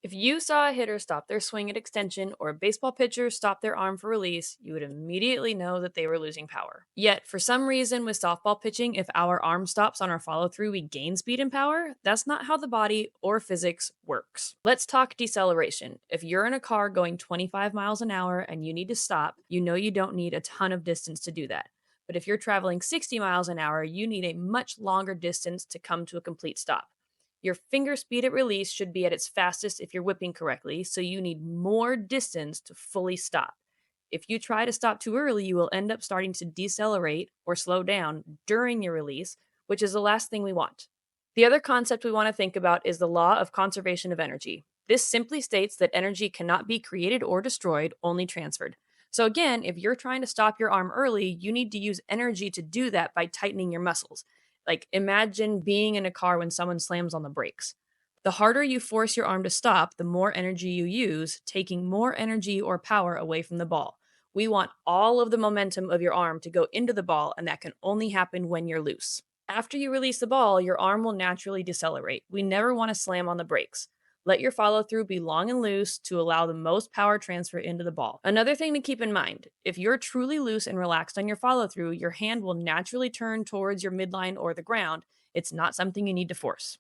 If you saw a hitter stop their swing at extension or a baseball pitcher stop their arm for release, you would immediately know that they were losing power. Yet, for some reason with softball pitching, if our arm stops on our follow through, we gain speed and power. That's not how the body or physics works. Let's talk deceleration. If you're in a car going 25 miles an hour and you need to stop, you know you don't need a ton of distance to do that. But if you're traveling 60 miles an hour, you need a much longer distance to come to a complete stop. Your finger speed at release should be at its fastest if you're whipping correctly, so you need more distance to fully stop. If you try to stop too early, you will end up starting to decelerate or slow down during your release, which is the last thing we want. The other concept we want to think about is the law of conservation of energy. This simply states that energy cannot be created or destroyed, only transferred. So, again, if you're trying to stop your arm early, you need to use energy to do that by tightening your muscles. Like, imagine being in a car when someone slams on the brakes. The harder you force your arm to stop, the more energy you use, taking more energy or power away from the ball. We want all of the momentum of your arm to go into the ball, and that can only happen when you're loose. After you release the ball, your arm will naturally decelerate. We never want to slam on the brakes. Let your follow through be long and loose to allow the most power transfer into the ball. Another thing to keep in mind, if you're truly loose and relaxed on your follow through, your hand will naturally turn towards your midline or the ground. It's not something you need to force.